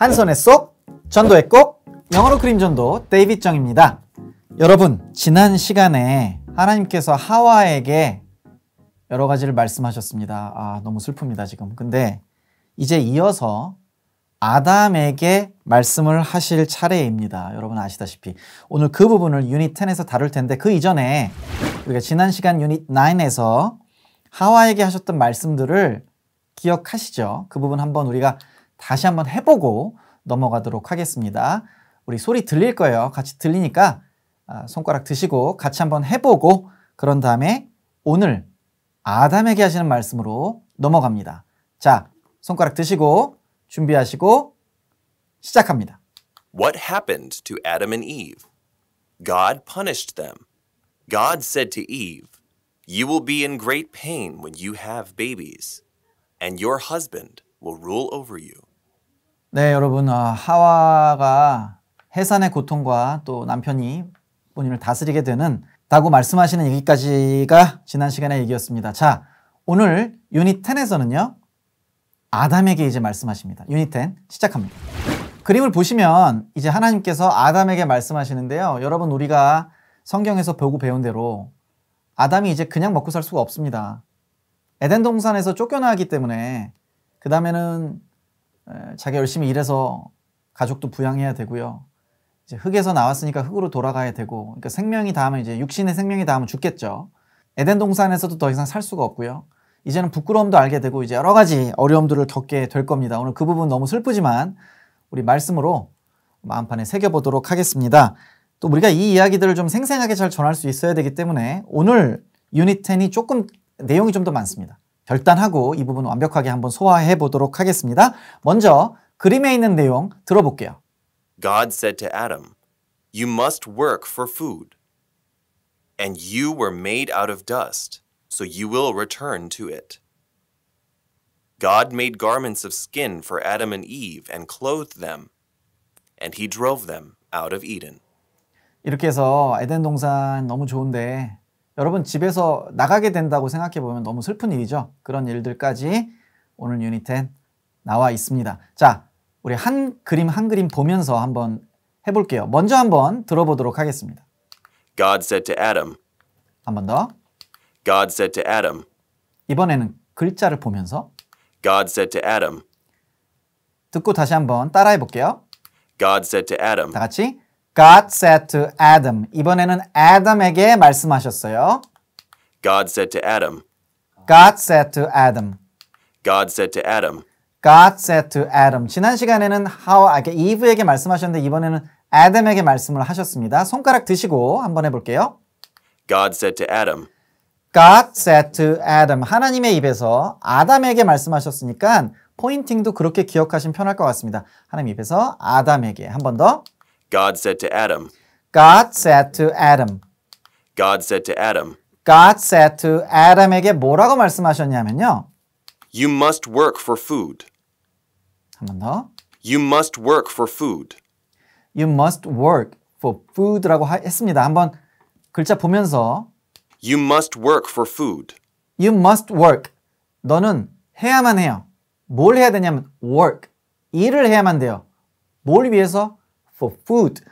한 손에 쏙, 전도의 꼭, 영어로 그림 전도 데이빗 정입니다. 여러분, 지난 시간에 하나님께서 하와에게 여러 가지를 말씀하셨습니다. 너무 슬픕니다, 지금. 근데 이제 이어서 아담에게 말씀을 하실 차례입니다. 여러분 아시다시피 오늘 그 부분을 유닛 10에서 다룰 텐데, 그 이전에 우리가 지난 시간 유닛 9에서 하와에게 하셨던 말씀들을 기억하시죠? 그 부분 한번 우리가 다시 한번 해보고 넘어가도록 하겠습니다. 우리 소리 들릴 거예요. 같이 들리니까 손가락 드시고 같이 한번 해보고, 그런 다음에 오늘 아담에게 하시는 말씀으로 넘어갑니다. 자, 손가락 드시고 준비하시고 시작합니다. What happened to Adam and Eve? God punished them. God said to Eve, "You will be in great pain when you have babies, and your husband will rule over you." 네, 여러분, 하와가 해산의 고통과 또 남편이 본인을 다스리게 되는 다고 말씀하시는 얘기까지가 지난 시간의 얘기였습니다. 자, 오늘 유닛 10에서는요, 아담에게 이제 말씀하십니다. 유닛 10 시작합니다. 그림을 보시면 이제 하나님께서 아담에게 말씀하시는데요. 여러분, 우리가 성경에서 보고 배운 대로 아담이 이제 그냥 먹고 살 수가 없습니다. 에덴 동산에서 쫓겨나기 때문에 그 다음에는 자기 열심히 일해서 가족도 부양해야 되고요. 이제 흙에서 나왔으니까 흙으로 돌아가야 되고, 그러니까 생명이 닿으면 이제 육신의 생명이 닿으면 죽겠죠. 에덴 동산에서도 더 이상 살 수가 없고요. 이제는 부끄러움도 알게 되고 이제 여러 가지 어려움들을 겪게 될 겁니다. 오늘 그 부분 너무 슬프지만 우리 말씀으로 마음판에 새겨보도록 하겠습니다. 또 우리가 이 이야기들을 좀 생생하게 잘 전할 수 있어야 되기 때문에 오늘 유닛 10이 조금 내용이 좀 더 많습니다. 결단하고 이 부분 완벽하게 한번 소화해 보도록 하겠습니다. 먼저 그림에 있는 내용 들어볼게요. God said to Adam, "You must work for food, and you were made out of dust, so you will return to it." God made garments of skin for Adam and Eve and clothed them, and he drove them out of Eden. 이렇게 해서 에덴 동산 너무 좋은데 여러분 집에서 나가게 된다고 생각해 보면 너무 슬픈 일이죠. 그런 일들까지 오늘 유닛 10 나와 있습니다. 자, 우리 한 그림 보면서 한번 해볼게요. 먼저 한번 들어보도록 하겠습니다. God said to Adam. 한 번 더. God said to Adam. 이번에는 글자를 보면서. God said to Adam. 듣고 다시 한번 따라해 볼게요. God said to Adam. 다 같이. God said to Adam. 이번에는 아담에게 말씀하셨어요. God said to Adam. God said to Adam. God said to Adam. God said to Adam. 지난 시간에는 이브에게 말씀하셨는데 이번에는 아담에게 말씀을 하셨습니다. 손가락 드시고 한번 해볼게요. God said to Adam. God said to Adam. 하나님의 입에서 아담에게 말씀하셨으니까 포인팅도 그렇게 기억하시면 편할 것 같습니다. 하나님 입에서 아담에게. 한 번 더. God said to Adam. God said to Adam. God said to Adam. God said to Adam에게 뭐라고 말씀하셨냐면요. You must work for food. 한 번 더. You must work for food. You must work for food라고 했습니다. 한번 글자 보면서. You must work for food. You must work. 너는 해야만 해요. 뭘 해야 되냐면 work. 일을 해야만 돼요. 뭘 위해서? For food.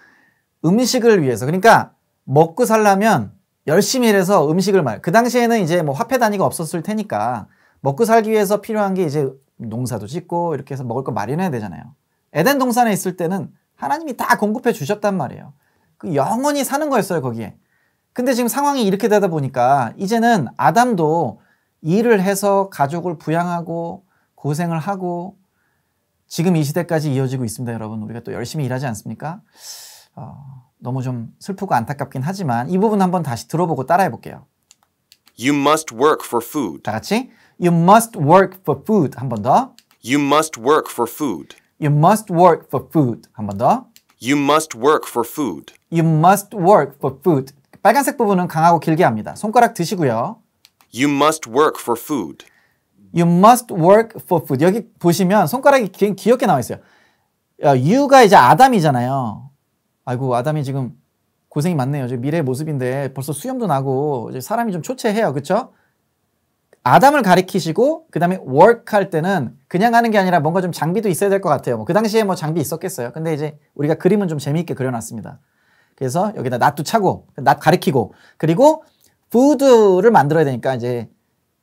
음식을 위해서. 그러니까 먹고 살려면 열심히 일해서 음식을 그 당시에는 이제 뭐 화폐 단위가 없었을 테니까 먹고 살기 위해서 필요한 게 이제 농사도 짓고 이렇게 해서 먹을 거 마련해야 되잖아요. 에덴 동산에 있을 때는 하나님이 다 공급해 주셨단 말이에요. 그 영원히 사는 거였어요, 거기에. 근데 지금 상황이 이렇게 되다 보니까 이제는 아담도 일을 해서 가족을 부양하고 고생을 하고 지금 이 시대까지 이어지고 있습니다, 여러분. 우리가 또 열심히 일하지 않습니까? 너무 좀 슬프고 안타깝긴 하지만 이 부분 한번 다시 들어보고 따라해 볼게요. You must work for food. 다 같이. You must work for food. 한 번 더. You must work for food. You must work for food. 한 번 더. You must work for food. You must work for food. 빨간색 부분은 강하고 길게 합니다. 손가락 드시고요. You must work for food. You must work for food. 여기 보시면 손가락이 귀엽게 나와 있어요. you가 이제 아담이잖아요. 아이고, 아담이 지금 고생이 많네요. 미래의 모습인데 벌써 수염도 나고 이제 사람이 좀 초췌해요. 그렇죠? 아담을 가리키시고 그 다음에 work 할 때는 그냥 하는 게 아니라 뭔가 좀 장비도 있어야 될 것 같아요. 뭐 그 당시에 뭐 장비 있었겠어요. 근데 이제 우리가 그림은 좀 재미있게 그려놨습니다. 그래서 여기다 낫도 차고 낫 가리키고 그리고 food를 만들어야 되니까 이제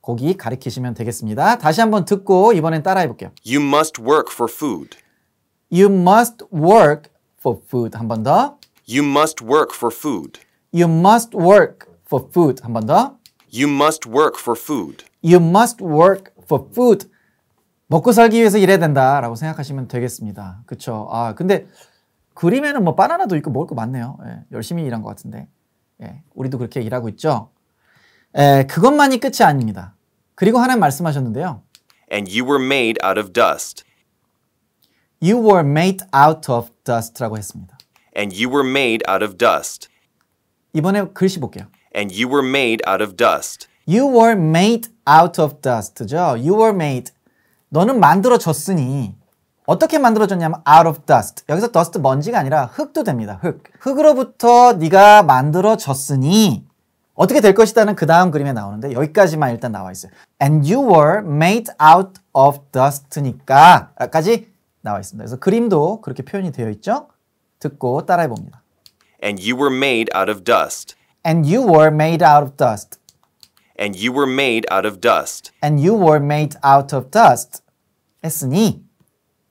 고기 가리키시면 되겠습니다. 다시 한번 듣고 이번엔 따라해 볼게요. You must work for food. You must work for food. 한 번 더. You must work for food. You must work for food. 한 번 더. You must work for food. You must work for food. 먹고 살기 위해서 일해야 된다라고 생각하시면 되겠습니다. 그렇죠? 아, 근데 그림에는 뭐 바나나도 있고 먹을 거 많네요. 예, 열심히 일한 것 같은데. 예, 우리도 그렇게 일하고 있죠. 그것만이 끝이 아닙니다. 그리고 하나님 말씀하셨는데요. And you were made out of dust. You were made out of dust라고 했습니다. And you were made out of dust. 이번에 글씨 볼게요. And you were made out of dust. You were made out of dust죠. You were made. 너는 만들어졌으니 어떻게 만들어졌냐면 out of dust. 여기서 dust 먼지가 아니라 흙도 됩니다. 흙. 흙으로부터 네가 만들어졌으니 어떻게 될 것이다는 그 다음 그림에 나오는데 여기까지만 일단 나와 있어요. And you were made out of dust니까 까지 나와 있습니다. 그래서 그림도 그렇게 표현이 되어 있죠. 듣고 따라해 봅니다. And you were made out of dust. And you were made out of dust. And you were made out of dust. And you were made out of dust. 했으니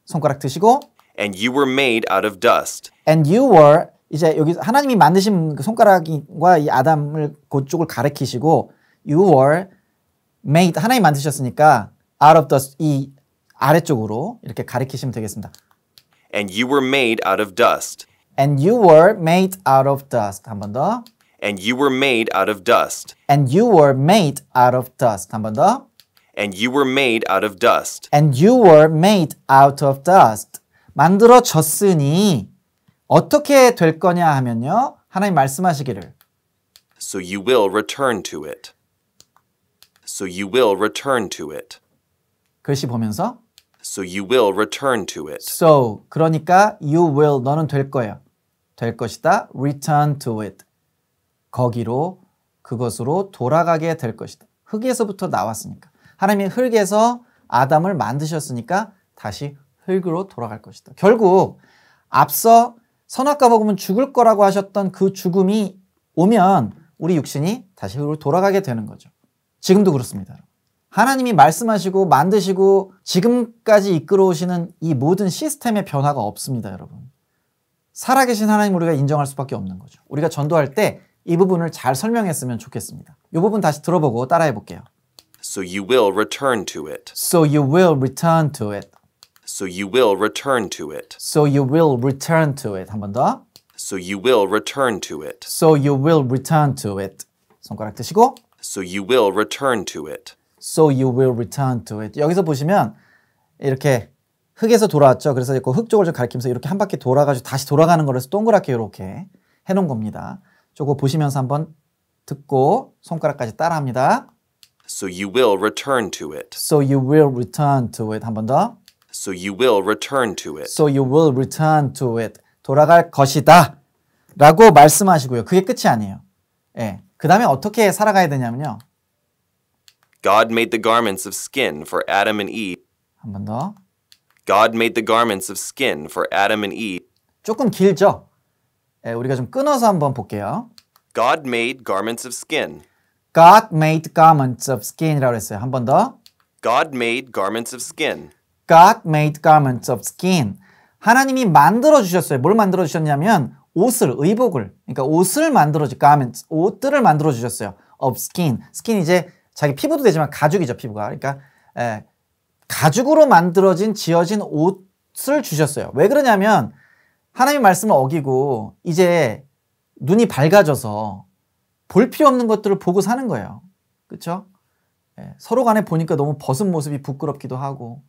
손가락 드시고 And you were made out of dust. And you were 이제 여기 하나님이 만드신 그 손가락과 이 아담을 그쪽을 가리키시고 You were made 하나님 만드셨으니까 out of dust 이 아래쪽으로 이렇게 가리키시면 되겠습니다. And you were made out of dust. And you were made out of dust. 한 번 더. And you were made out of dust. And you were made out of dust. 한 번 더. And you were made out of dust. And you were made out of dust. 만들어졌으니 어떻게 될 거냐 하면요. 하나님 말씀하시기를 So you will return to it. So you will return to it. 글씨 보면서 So you will return to it. So 그러니까 you will 너는 될 거예요. 될 것이다. Return to it. 거기로 그것으로 돌아가게 될 것이다. 흙에서부터 나왔으니까. 하나님이 흙에서 아담을 만드셨으니까 다시 흙으로 돌아갈 것이다. 결국 앞서 선악과 먹으면 죽을 거라고 하셨던 그 죽음이 오면 우리 육신이 다시 흙으로 돌아가게 되는 거죠. 지금도 그렇습니다. 하나님이 말씀하시고 만드시고 지금까지 이끌어오시는 이 모든 시스템의 변화가 없습니다, 여러분. 살아계신 하나님 우리가 인정할 수밖에 없는 거죠. 우리가 전도할 때 이 부분을 잘 설명했으면 좋겠습니다. 이 부분 다시 들어보고 따라해 볼게요. So you will return to it. So you will return to it. So you will return to it. So you will return to it. 한 번 더. So you will return to it. So you will return to it. 손가락 드시고. So you will return to it. So you will return to it. 여기서 보시면 이렇게 흙에서 돌아왔죠. 그래서 그 흙 쪽을 좀 가리키면서 이렇게 한 바퀴 돌아가지고 다시 돌아가는 거라서 동그랗게 이렇게 해놓은 겁니다. 저거 보시면서 한번 듣고 손가락까지 따라합니다. So you will return to it. So you will return to it. 한 번 더. So you will return to it. So you will return to it. 돌아갈 것이다. 라고 말씀하시고요. 그게 끝이 아니에요. 예. 그 다음에 어떻게 살아가야 되냐면요. God made the garments of skin for Adam and Eve. 한 번 더. God made the garments of skin for Adam and Eve. 조금 길죠? 예, 우리가 좀 끊어서 한번 볼게요. God made garments of skin. God made garments of skin이라고 했어요. 한 번 더. God made garments of skin. God made garments of skin. 하나님이 만들어 주셨어요. 뭘 만들어 주셨냐면 옷을, 의복을. 그러니까 옷을 만들어 주 garments, 옷들을 만들어 주셨어요. of skin. skin 이제 자기 피부도 되지만 가죽이죠, 피부가. 그러니까 가죽으로 만들어진 지어진 옷을 주셨어요. 왜 그러냐면 하나님의 말씀을 어기고 이제 눈이 밝아져서 볼 필요 없는 것들을 보고 사는 거예요. 그렇죠? 서로 간에 보니까 너무 벗은 모습이 부끄럽기도 하고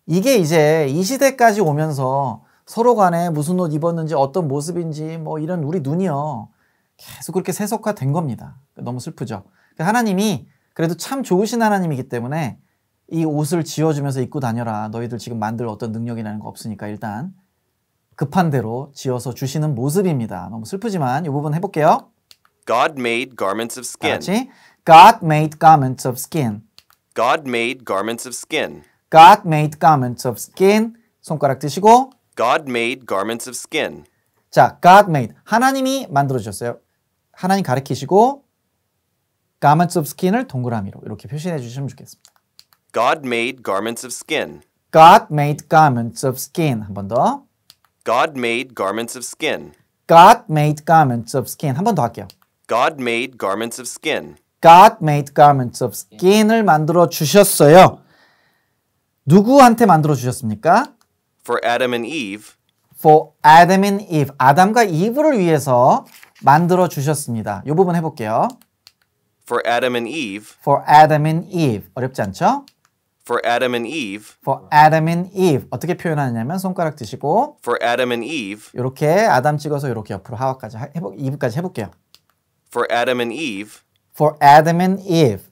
이게 이제 이 시대까지 오면서 서로 간에 무슨 옷 입었는지 어떤 모습인지 뭐 이런 우리 눈이요. 계속 그렇게 세속화된 겁니다. 너무 슬프죠. 하나님이 그래도 참 좋으신 하나님이기 때문에 이 옷을 지어주면서 입고 다녀라. 너희들 지금 만들 어떤 능력이라는 거 없으니까 일단 급한 대로 지어서 주시는 모습입니다. 너무 슬프지만 이 부분 해볼게요. God made garments of skin. 같이. God made garments of skin. God made garments of skin. God made garments of skin. 손가락 드시고 God made garments of skin. 자, God made. 하나님이 만들어 주셨어요. 하나님 가리키시고 garments of skin을 동그라미로 이렇게 표시해 주시면 좋겠습니다. God made garments of skin. God made garments of skin. 한 번 더. God made garments of skin. God made garments of skin. 한 번 더 할게요. God made garments of skin. God made garments of skin을 만들어 주셨어요. 누구한테 만들어 주셨습니까? For Adam and Eve. For Adam and Eve. 아담과 이브를 위해서 만들어 주셨습니다. 이 부분 해볼게요. For Adam and Eve. For Adam and Eve. 어렵지 않죠? For Adam and Eve. For Adam and Eve. 어떻게 표현하냐면 손가락 드시고 For Adam and Eve. 이렇게 아담 찍어서 이렇게 옆으로 하와까지 이브까지 해볼게요. For Adam and Eve. For Adam and Eve.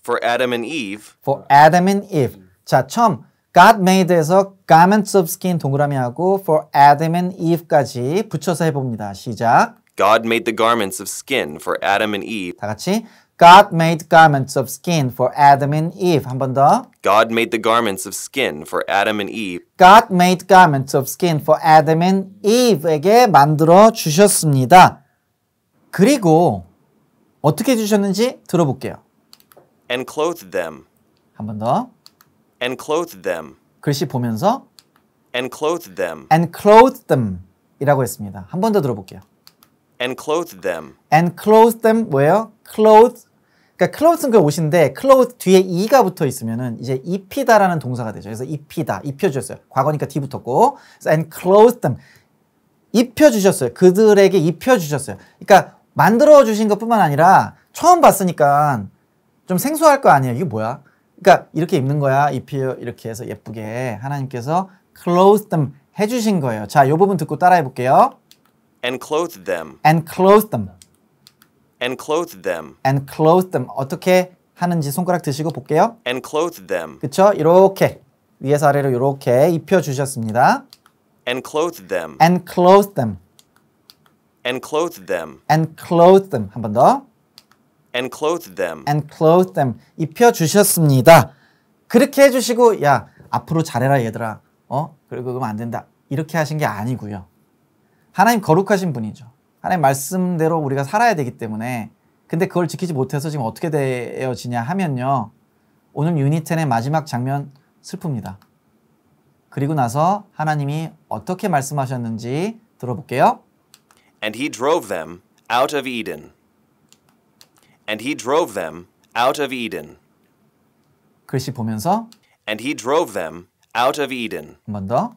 For Adam and Eve. For Adam and Eve. 자, 처음 God made에서 garments of skin 동그라미하고 for Adam and Eve까지 붙여서 해봅니다. 시작. God made the garments of skin for Adam and Eve. 다 같이 God made garments of skin for Adam and Eve. 한 번 더. God made the garments of skin for Adam and Eve. God made garments of skin for Adam and Eve에게 만들어 주셨습니다. 그리고 어떻게 해주셨는지 들어볼게요. And clothed them. 한 번 더. And clothed them. 글씨 보면서 And clothed them. and clothed them 이라고 했습니다. 한 번 더 들어볼게요. And clothed them. and clothed them 뭐예요? clothed 그러니까 clothes는 그 옷인데 clothed 뒤에 e가 붙어 있으면은 이제 입히다라는 동사가 되죠. 그래서 입히다, 입혀주셨어요. 과거니까 d 붙었고 그래서 and clothed them 입혀주셨어요. 그들에게 입혀주셨어요. 그러니까 만들어주신 것뿐만 아니라 처음 봤으니까 좀 생소할 거 아니에요. 이게 뭐야? 그러니까 이렇게 입는 거야. 입혀 이렇게 해서 예쁘게 하나님께서 clothed them 해주신 거예요. 자, 이 부분 듣고 따라해 볼게요. And clothed them. and clothed them. And clothed them. and clothed them. 어떻게 하는지 손가락 드시고 볼게요. And clothed them. 그쵸? 이렇게 위에서 아래로 이렇게 입혀주셨습니다. And clothed them. and clothed them. And clothed them. and clothed them. 한 번 더. And clothed them. and clothed them. 입혀주셨습니다. 그렇게 해주시고 야 앞으로 잘해라 얘들아. 그리고 그러면 안 된다. 이렇게 하신 게 아니고요. 하나님 거룩하신 분이죠. 하나님 말씀대로 우리가 살아야 되기 때문에 근데 그걸 지키지 못해서 지금 어떻게 되어지냐 하면요. 오늘 유닛 10의 마지막 장면 슬픕니다. 그리고 나서 하나님이 어떻게 말씀하셨는지 들어볼게요. And he drove them out of Eden. And he drove them out of Eden. 글씨 보면서 And he drove them out of Eden. 한 번 더.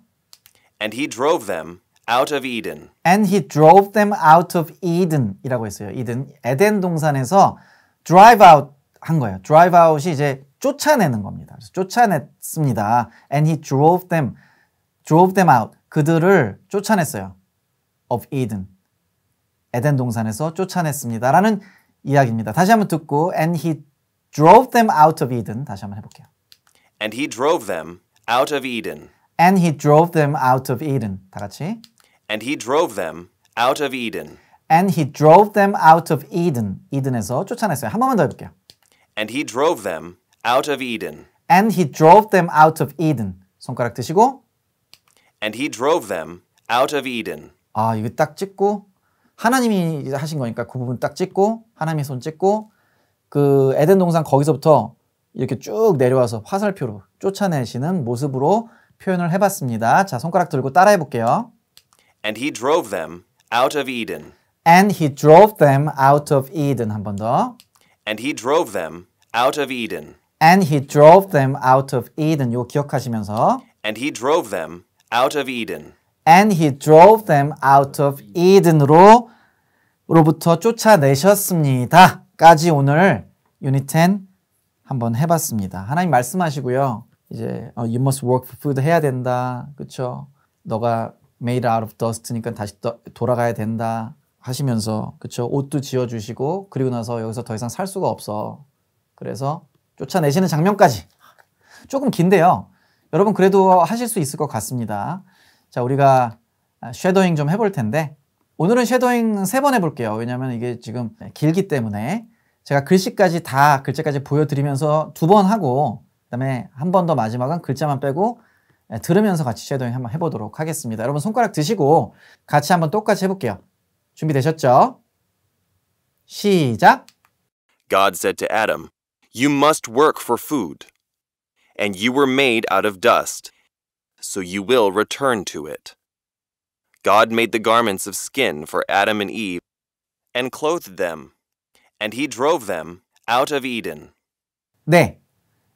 And he drove them out of Eden. And he drove them out of Eden 이라고 했어요. Eden, 에덴 동산에서 drive out 한 거예요. drive out이 이제 쫓아내는 겁니다. 그래서 쫓아냈습니다. And he drove them out. 그들을 쫓아냈어요. of Eden. 에덴 동산에서 쫓아냈습니다. 라는 이야기입니다. 다시 한번 듣고 And he drove them out of Eden. 다시 한번 해볼게요. And he drove them out of Eden. And he drove them out of Eden. 다 같이. And he drove them out of Eden. And he drove them out of Eden. Eden에서 쫓아냈어요. 한 번만 더 해볼게요. And he drove them out of Eden. And he drove them out of Eden. 손가락 드시고 And he drove them out of Eden. 아, 이거 딱 찍고 하나님이 하신 거니까 그 부분 딱 찍고 하나님이 손 찍고 그 에덴 동산 거기서부터 이렇게 쭉 내려와서 화살표로 쫓아내시는 모습으로 표현을 해봤습니다. 자, 손가락 들고 따라해 볼게요. And he drove them out of Eden. And he drove them out of Eden. 한 번 더. And he drove them out of Eden. And he drove them out of Eden. 이거 기억하시면서 And he drove them out of Eden. And he drove them out of Eden으로부터 쫓아내셨습니다. 까지 오늘 유닛 10 한번 해봤습니다. 하나님 말씀하시고요. 이제 you must work for food 해야 된다. 그쵸? 너가 made out of dust니까 다시 돌아가야 된다 하시면서 그쵸? 옷도 지어주시고 그리고 나서 여기서 더 이상 살 수가 없어. 그래서 쫓아내시는 장면까지 조금 긴데요. 여러분 그래도 하실 수 있을 것 같습니다. 자, 우리가 쉐도잉 좀 해볼 텐데 오늘은 쉐도잉 3번 해볼게요. 왜냐하면 이게 지금 길기 때문에 제가 글씨까지 다 글자까지 보여드리면서 2번 하고 그다음에 한 번 더 마지막은 글자만 빼고 들으면서 같이 쉐도잉 한번 해보도록 하겠습니다. 여러분 손가락 드시고 같이 한번 똑같이 해볼게요. 준비되셨죠? 시작! God said to Adam, "You must work for food, and you were made out of dust, so you will return to it." God made the garments of skin for Adam and Eve, and clothed them, and he drove them out of Eden. 네,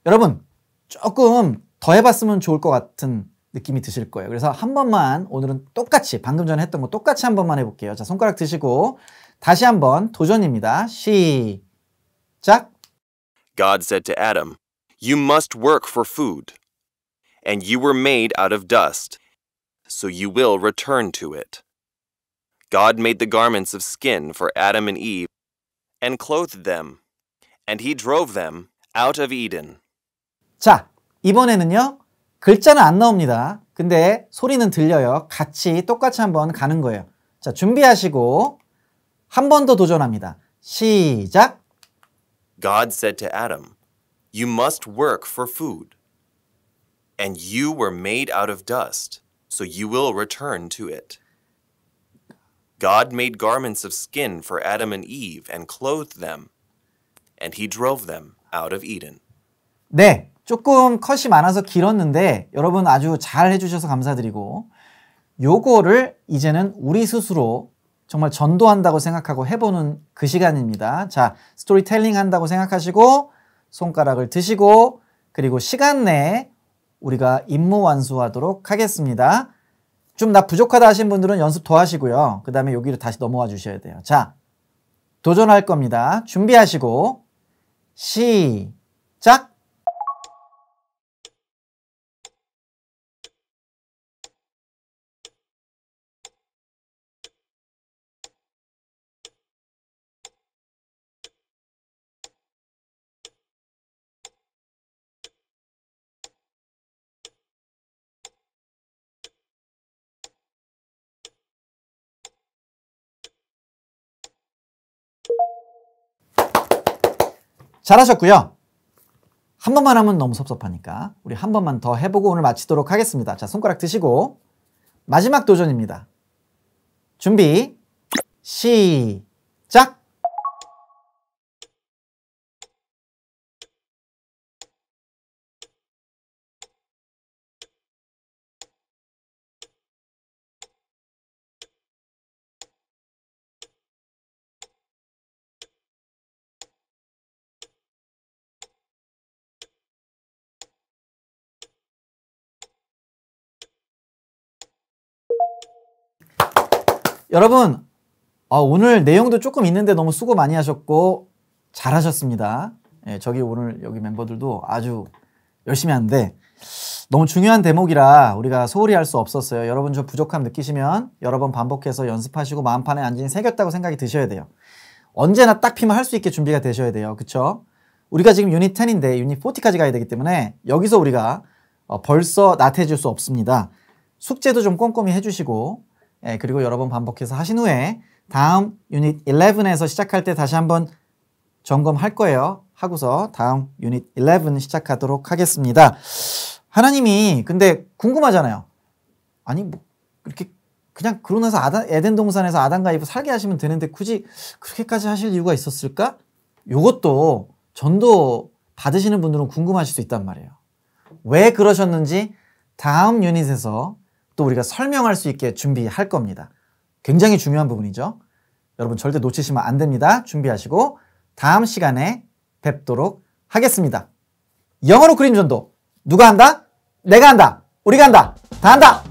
여러분 조금 더 해봤으면 좋을 것 같은 느낌이 드실 거예요. 그래서 한 번만 오늘은 똑같이 방금 전에 했던 거 똑같이 한 번만 해볼게요. 자, 손가락 드시고 다시 한번 도전입니다. 시작! God said to Adam, "You must work for food, and you were made out of dust, so you will return to it." God made the garments of skin for Adam and Eve, and clothed them, and he drove them out of Eden. 자, 이번에는요. 글자는 안 나옵니다. 근데 소리는 들려요. 같이 똑같이 한번 가는 거예요. 자, 준비하시고 한 번 더 도전합니다. 시작! God said to Adam, "You must work for food, and you were made out of dust, so you will return to it." God made garments of skin for Adam and Eve and clothed them, and he drove them out of Eden. 네, 조금 컷이 많아서 길었는데 여러분 아주 잘 해주셔서 감사드리고 요거를 이제는 우리 스스로 정말 전도한다고 생각하고 해보는 그 시간입니다. 자, 스토리텔링 한다고 생각하시고 손가락을 드시고 그리고 시간 내에 우리가 임무 완수하도록 하겠습니다. 좀 나 부족하다 하신 분들은 연습 더 하시고요. 그 다음에 여기로 다시 넘어와 주셔야 돼요. 자, 도전할 겁니다. 준비하시고 시작! 잘하셨고요. 한 번만 하면 너무 섭섭하니까 우리 한 번만 더 해보고 오늘 마치도록 하겠습니다. 자, 손가락 드시고 마지막 도전입니다. 준비 시작! 여러분 오늘 내용도 조금 있는데 너무 수고 많이 하셨고 잘하셨습니다. 예, 저기 오늘 여기 멤버들도 아주 열심히 하는데 너무 중요한 대목이라 우리가 소홀히 할 수 없었어요. 여러분 좀 부족함 느끼시면 여러 번 반복해서 연습하시고 마음판에 안전히 새겼다고 생각이 드셔야 돼요. 언제나 딱 피면 할 수 있게 준비가 되셔야 돼요. 그쵸? 우리가 지금 유닛 10인데 유닛 40까지 가야 되기 때문에 여기서 우리가 벌써 나태해질 수 없습니다. 숙제도 좀 꼼꼼히 해주시고 예, 그리고 여러 번 반복해서 하신 후에 다음 유닛 11에서 시작할 때 다시 한번 점검할 거예요. 하고서 다음 유닛 11 시작하도록 하겠습니다. 하나님이 근데 궁금하잖아요. 아니 뭐 이렇게 그냥 그러고 나서 에덴 동산에서 아담과 이브 살게 하시면 되는데 굳이 그렇게까지 하실 이유가 있었을까? 요것도 전도 받으시는 분들은 궁금하실 수 있단 말이에요. 왜 그러셨는지 다음 유닛에서 또 우리가 설명할 수 있게 준비할 겁니다. 굉장히 중요한 부분이죠. 여러분 절대 놓치시면 안 됩니다. 준비하시고 다음 시간에 뵙도록 하겠습니다. 영어로 그림 전도 누가 한다? 내가 한다. 우리가 한다. 다 한다.